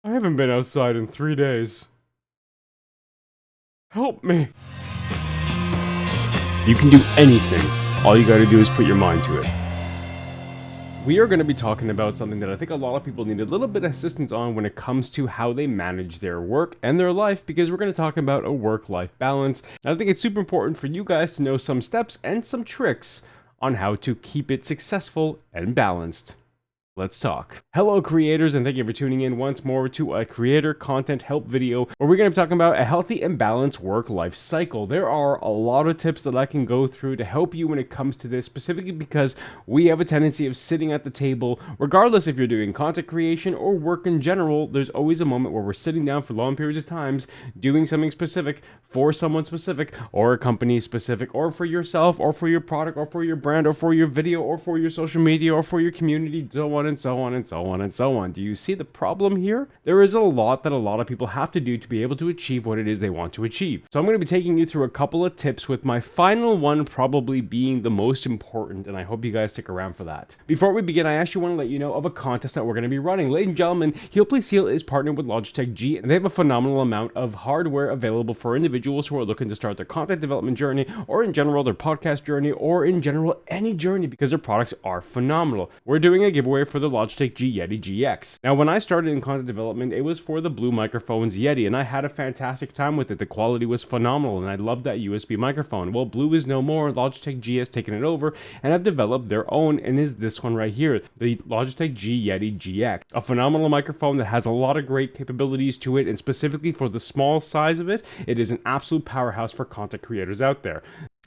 I haven't been outside in 3 days. Help me. You can do anything. All you gotta do is put your mind to it. We are going to be talking about something that I think a lot of people need a little bit of assistance on when it comes to how they manage their work and their life, because we're going to talk about a work-life balance. And I think it's super important for you guys to know some steps and some tricks on how to keep it successful and balanced. Let's talk. Hello creators, and thank you for tuning in once more to a creator content help video where we're going to be talking about a healthy and balanced work-life cycle. There are a lot of tips that I can go through to help you when it comes to this, specifically because we have a tendency of sitting at the table, regardless if you're doing content creation or work in general. There's always a moment where we're sitting down for long periods of times doing something specific for someone specific or a company specific or for yourself or for your product or for your brand or for your video or for your social media or for your community, so on and so on and so on and so on. Do you see the problem here? There is a lot that a lot of people have to do to be able to achieve what it is they want to achieve. So I'm going to be taking you through a couple of tips, with my final one probably being the most important, and I hope you guys stick around for that. Before we begin, I actually want to let you know of a contest that we're going to be running. Ladies and gentlemen, HealPleaseHeal is partnered with Logitech G, and they have a phenomenal amount of hardware available for individuals who are looking to start their content development journey, or in general their podcast journey, or in general any journey, because their products are phenomenal. We're doing a giveaway for the Logitech G Yeti GX. Now, when I started in content development, it was for the Blue Microphones Yeti, and I had a fantastic time with it. The quality was phenomenal, and I loved that USB microphone. Well, Blue is no more. Logitech G has taken it over, and have developed their own, and is this one right here, the Logitech G Yeti GX. A phenomenal microphone that has a lot of great capabilities to it, and specifically for the small size of it, it is an absolute powerhouse for content creators out there.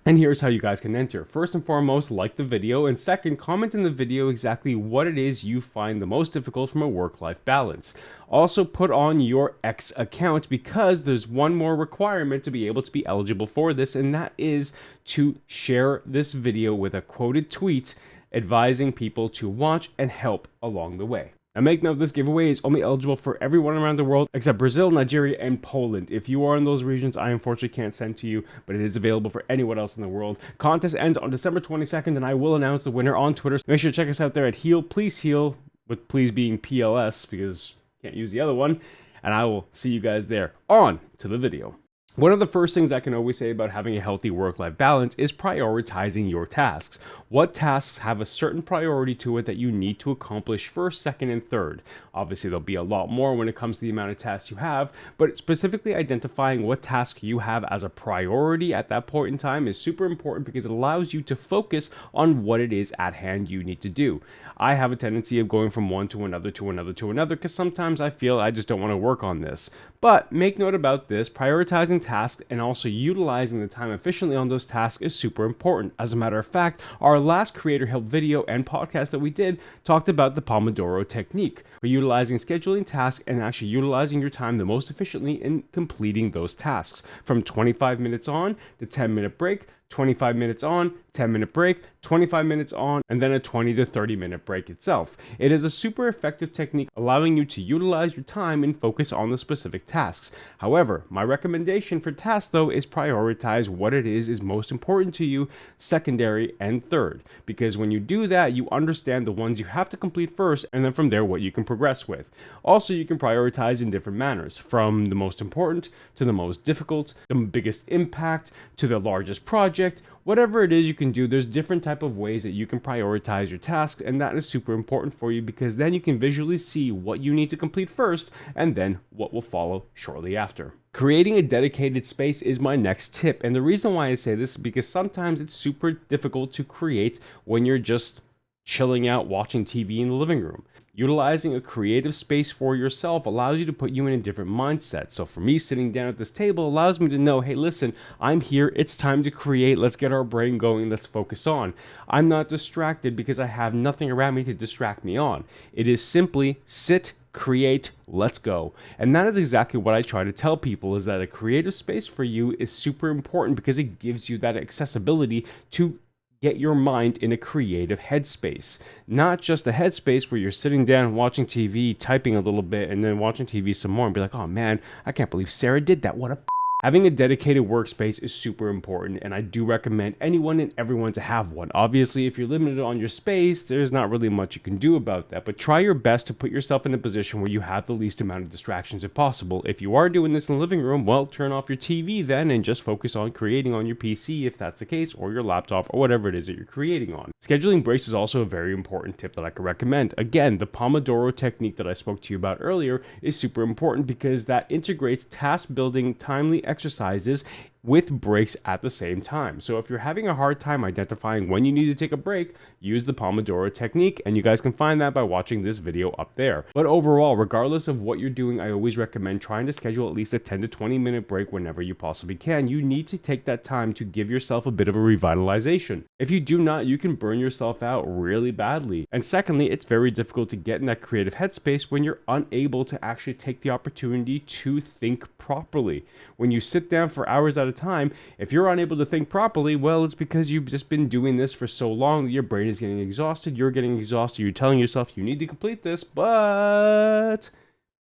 And here's how you guys can enter. First and foremost, like the video, and second, comment in the video exactly what it is you find the most difficult from a work-life balance. Also put on your X account, because there's one more requirement to be able to be eligible for this, and that is to share this video with a quoted tweet advising people to watch and help along the way. And make note, this giveaway is only eligible for everyone around the world except Brazil, Nigeria, and Poland. If you are in those regions, I unfortunately can't send to you, but it is available for anyone else in the world. Contest ends on December 22nd, and I will announce the winner on Twitter. So make sure to check us out there at HealPleaseHeal, with please being PLS, because can't use the other one. And I will see you guys there. On to the video. One of the first things I can always say about having a healthy work-life balance is prioritizing your tasks. What tasks have a certain priority to it that you need to accomplish first, second, and third? Obviously, there'll be a lot more when it comes to the amount of tasks you have, but specifically identifying what task you have as a priority at that point in time is super important, because it allows you to focus on what it is at hand you need to do. I have a tendency of going from one to another to another to another, because sometimes I feel I just don't want to work on this. But make note about this, prioritizing tasks and also utilizing the time efficiently on those tasks is super important. As a matter of fact, our last creator help video and podcast that we did talked about the Pomodoro technique for utilizing scheduling tasks and actually utilizing your time the most efficiently in completing those tasks. From 25 minutes on, the 10-minute break, 25 minutes on, 10-minute break, 25 minutes on, and then a 20 to 30-minute break itself. It is a super effective technique, allowing you to utilize your time and focus on the specific tasks. However, my recommendation for tasks, though, is prioritize what it is most important to you, secondary and third. Because when you do that, you understand the ones you have to complete first, and then from there, what you can progress with. Also, you can prioritize in different manners, from the most important to the most difficult, the biggest impact to the largest project. Whatever it is you can do, there's different type of ways that you can prioritize your tasks, and that is super important for you, because then you can visually see what you need to complete first and then what will follow shortly after. Creating a dedicated space is my next tip, and the reason why I say this is because sometimes it's super difficult to create when you're just chilling out watching TV in the living room. Utilizing a creative space for yourself allows you to put you in a different mindset. So for me, sitting down at this table allows me to know, hey, listen, I'm here. It's time to create. Let's get our brain going. Let's focus on. I'm not distracted because I have nothing around me to distract me on. It is simply sit, create, let's go. And that is exactly what I try to tell people, is that a creative space for you is super important, because it gives you that accessibility to get your mind in a creative headspace. Not just a headspace where you're sitting down watching TV, typing a little bit, and then watching TV some more and be like, oh man, I can't believe Sarah did that. What a Having a dedicated workspace is super important, and I do recommend anyone and everyone to have one. Obviously, if you're limited on your space, there's not really much you can do about that, but try your best to put yourself in a position where you have the least amount of distractions if possible. If you are doing this in the living room, well, turn off your TV then and just focus on creating on your PC if that's the case, or your laptop, or whatever it is that you're creating on. Scheduling breaks is also a very important tip that I could recommend. Again, the Pomodoro technique that I spoke to you about earlier is super important because that integrates task building, timely exercises with breaks at the same time. So if you're having a hard time identifying when you need to take a break, use the Pomodoro technique, and you guys can find that by watching this video up there. But overall, regardless of what you're doing, I always recommend trying to schedule at least a 10 to 20 minute break whenever you possibly can. You need to take that time to give yourself a bit of a revitalization. If you do not, you can burn yourself out really badly. And secondly, it's very difficult to get in that creative headspace when you're unable to actually take the opportunity to think properly. When you sit down for hours at a time, if you're unable to think properly, well, it's because you've just been doing this for so long that your brain is getting exhausted, you're getting exhausted, you're telling yourself you need to complete this, but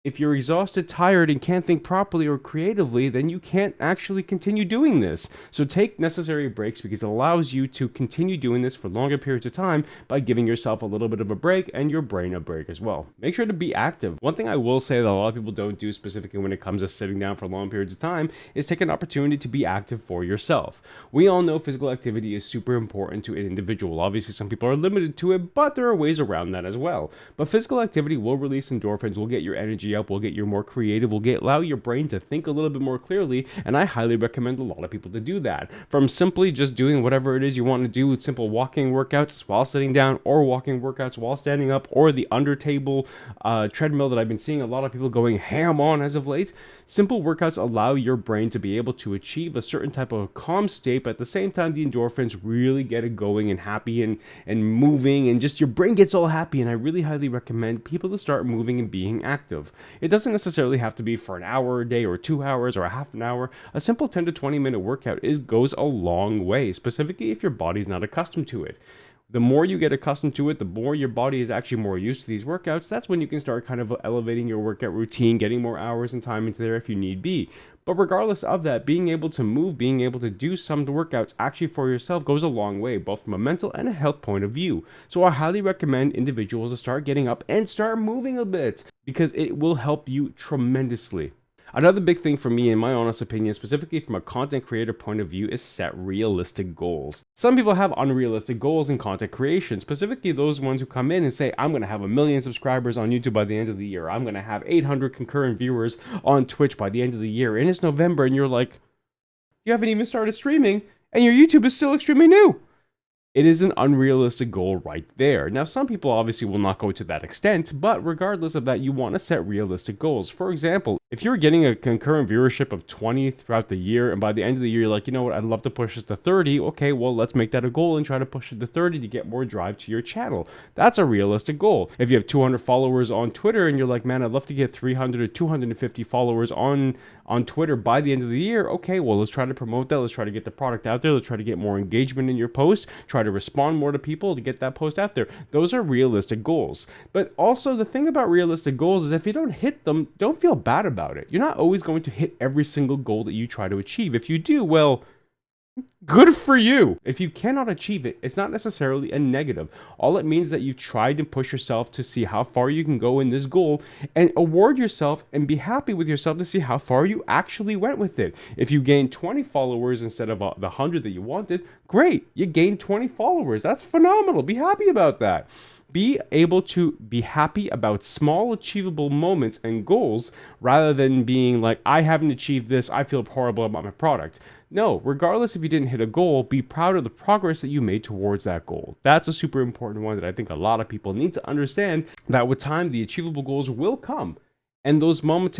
if you're exhausted, tired, and can't think properly or creatively, then you can't actually continue doing this. So take necessary breaks because it allows you to continue doing this for longer periods of time by giving yourself a little bit of a break and your brain a break as well. Make sure to be active. One thing I will say that a lot of people don't do, specifically when it comes to sitting down for long periods of time, is take an opportunity to be active for yourself. We all know physical activity is super important to an individual. Obviously, some people are limited to it, but there are ways around that as well. But physical activity will release endorphins, will get your energy up, will get you more creative, will allow your brain to think a little bit more clearly, and I highly recommend a lot of people to do that. From simply just doing whatever it is you want to do with simple walking workouts while sitting down, or walking workouts while standing up, or the under table treadmill that I've been seeing a lot of people going ham on as of late. Simple workouts allow your brain to be able to achieve a certain type of calm state, but at the same time the endorphins really get it going and happy and moving, and just your brain gets all happy. And I really highly recommend people to start moving and being active. It doesn't necessarily have to be for an hour a day or 2 hours or a half an hour. A simple 10 to 20 minute workout goes a long way, specifically if your body's not accustomed to it. The more you get accustomed to it, the more your body is actually more used to these workouts. That's when you can start kind of elevating your workout routine, getting more hours and time into there if you need be. But regardless of that, being able to move, being able to do some workouts actually for yourself goes a long way, both from a mental and a health point of view. So I highly recommend individuals to start getting up and start moving a bit, because it will help you tremendously. Another big thing for me, in my honest opinion, specifically from a content creator point of view, is set realistic goals. Some people have unrealistic goals in content creation, specifically those ones who come in and say, I'm going to have 1 million subscribers on YouTube by the end of the year. I'm going to have 800 concurrent viewers on Twitch by the end of the year. And it's November and you're like, you haven't even started streaming and your YouTube is still extremely new. It is an unrealistic goal right there. Now, some people obviously will not go to that extent, but regardless of that, you want to set realistic goals. For example, if you're getting a concurrent viewership of 20 throughout the year, and by the end of the year, you're like, you know what, I'd love to push it to 30. Okay, well, let's make that a goal and try to push it to 30 to get more drive to your channel. That's a realistic goal. If you have 200 followers on Twitter and you're like, man, I'd love to get 300 or 250 followers on Twitter by the end of the year. Okay, well, let's try to promote that. Let's try to get the product out there. Let's try to get more engagement in your post. Try to respond more to people to get that post out there. Those are realistic goals. But also, the thing about realistic goals is if you don't hit them, don't feel bad about it. You're not always going to hit every single goal that you try to achieve. If you do, well, good for you. If you cannot achieve it, it's not necessarily a negative. All it means that you've tried to push yourself to see how far you can go in this goal, and award yourself and be happy with yourself to see how far you actually went with it. If you gained 20 followers instead of the 100 that you wanted, great. You gained 20 followers. That's phenomenal. Be happy about that. Be able to be happy about small achievable moments and goals rather than being like, I haven't achieved this, I feel horrible about my product. No, regardless if you didn't hit a goal, be proud of the progress that you made towards that goal. That's a super important one that I think a lot of people need to understand, that with time, the achievable goals will come. And those moments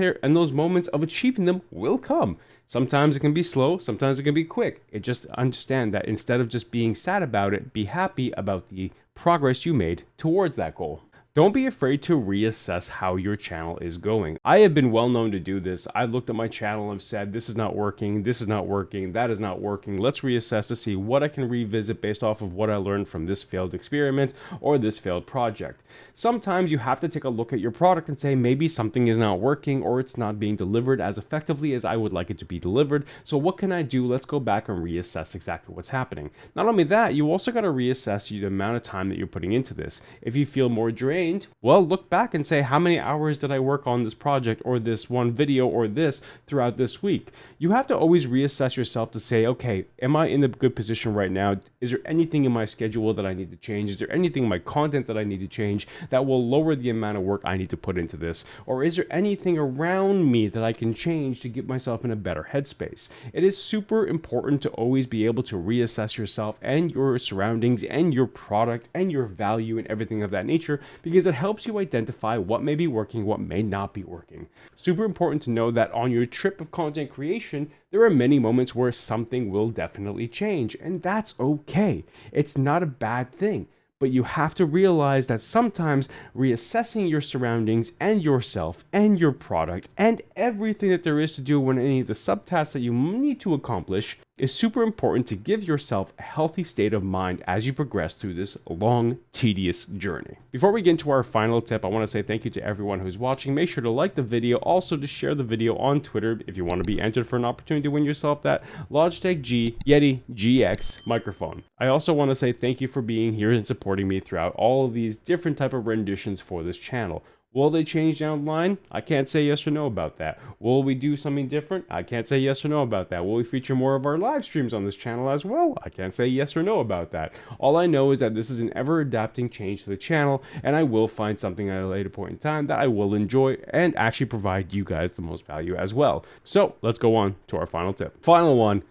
of achieving them will come. Sometimes it can be slow, sometimes it can be quick. It just understand that instead of just being sad about it, be happy about the progress you made towards that goal. Don't be afraid to reassess how your channel is going. I have been well known to do this. I've looked at my channel and said, this is not working, this is not working, that is not working. Let's reassess to see what I can revisit based off of what I learned from this failed experiment or this failed project. Sometimes you have to take a look at your product and say, maybe something is not working or it's not being delivered as effectively as I would like it to be delivered. So what can I do? Let's go back and reassess exactly what's happening. Not only that, you also got to reassess the amount of time that you're putting into this. If you feel more drained, well, look back and say, how many hours did I work on this project or this one video or this throughout this week? You have to always reassess yourself to say, okay, am I in a good position right now? Is there anything in my schedule that I need to change? Is there anything in my content that I need to change that will lower the amount of work I need to put into this? Or is there anything around me that I can change to get myself in a better headspace? It is super important to always be able to reassess yourself and your surroundings and your product and your value and everything of that nature, because it helps you identify what may be working, what may not be working. Super important to know that on your trip of content creation, there are many moments where something will definitely change, and that's okay. It's not a bad thing. But you have to realize that sometimes reassessing your surroundings and yourself and your product and everything that there is to do when any of the subtasks that you need to accomplish is super important to give yourself a healthy state of mind as you progress through this long, tedious journey. Before we get into our final tip, I want to say thank you to everyone who's watching. Make sure to like the video, also to share the video on Twitter if you want to be entered for an opportunity to win yourself that Logitech G Yeti GX microphone. I also want to say thank you for being here and supporting me throughout all of these different type of renditions for this channel. Will they change down the line? I can't say yes or no about that. Will we do something different? I can't say yes or no about that. Will we feature more of our live streams on this channel as well? I can't say yes or no about that. All I know is that this is an ever-adapting change to the channel, and I will find something at a later point in time that I will enjoy and actually provide you guys the most value as well. So let's go on to our final tip. Final one,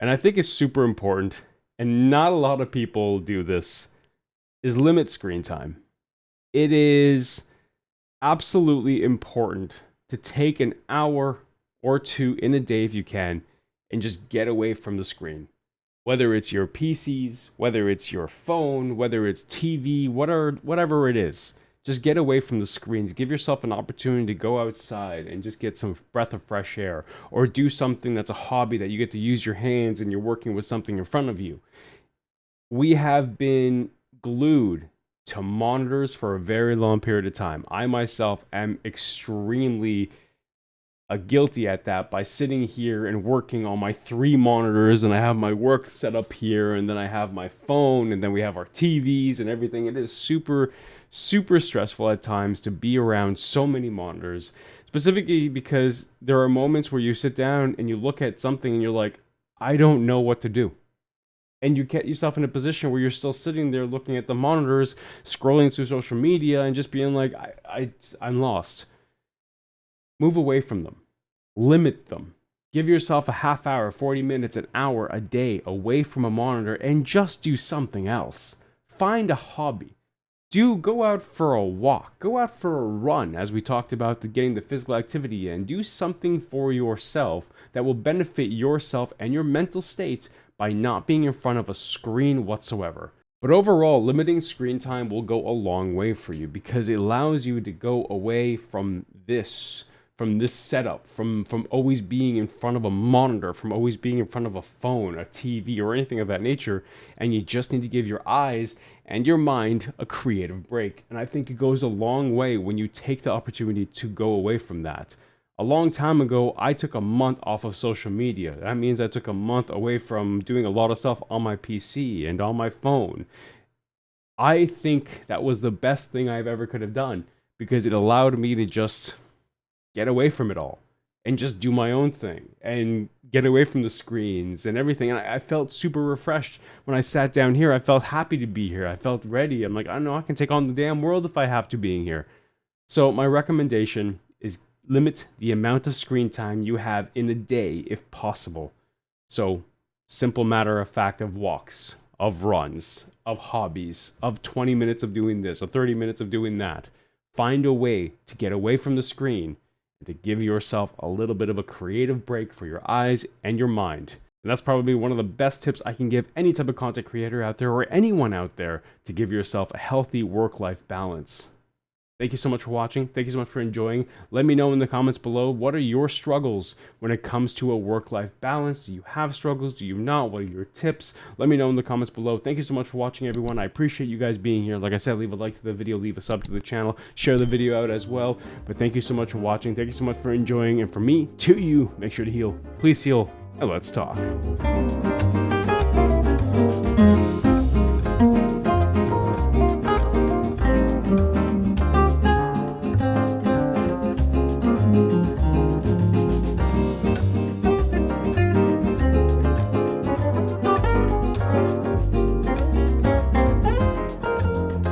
and I think it's super important, and not a lot of people do this, is limit screen time. It is absolutely important to take an hour or two in a day if you can and just get away from the screen. Whether it's your PCs, whether it's your phone, whether it's TV, whatever it is, just get away from the screens. Give yourself an opportunity to go outside and just get some breath of fresh air, or do something that's a hobby that you get to use your hands and you're working with something in front of you. We have been glued to monitors for a very long period of time. I myself am extremely guilty at that by sitting here and working on my 3 monitors, and I have my work set up here, and then I have my phone, and then we have our TVs and everything. It is super, super stressful at times to be around so many monitors, specifically because there are moments where you sit down and you look at something and you're like, I don't know what to do. And you get yourself in a position where you're still sitting there looking at the monitors, scrolling through social media, and just being like, I'm lost. Move away from them. Limit them. Give yourself a half hour, 40 minutes, an hour, a day away from a monitor and just do something else. Find a hobby. Go out for a walk. Go out for a run, as we talked about getting the physical activity in. Do something for yourself that will benefit yourself and your mental state by not being in front of a screen whatsoever. But overall, limiting screen time will go a long way for you, because it allows you to go away from this setup, from always being in front of a monitor, from always being in front of a phone, a TV, or anything of that nature, and you just need to give your eyes and your mind a creative break. And I think it goes a long way when you take the opportunity to go away from that. A long time ago, I took a month off of social media. That means I took a month away from doing a lot of stuff on my PC and on my phone. I think that was the best thing I've ever could have done, because it allowed me to just get away from it all and just do my own thing and get away from the screens and everything. And I felt super refreshed when I sat down here. I felt happy to be here. I felt ready. I'm like, I know I can take on the damn world if I have to being here. So my recommendation is limit the amount of screen time you have in a day if possible. So, simple matter of fact of walks, of runs, of hobbies, of 20 minutes of doing this, or 30 minutes of doing that. Find a way to get away from the screen and to give yourself a little bit of a creative break for your eyes and your mind. And that's probably one of the best tips I can give any type of content creator out there, or anyone out there, to give yourself a healthy work-life balance. Thank you so much for watching. Thank you so much for enjoying. Let me know in the comments below, what are your struggles when it comes to a work-life balance? Do you have struggles? Do you not? What are your tips? Let me know in the comments below. Thank you so much for watching, everyone. I appreciate you guys being here. Like I said, leave a like to the video, leave a sub to the channel, share the video out as well. But thank you so much for watching. Thank you so much for enjoying. And from me to you, make sure to heal. Please heal, and let's talk.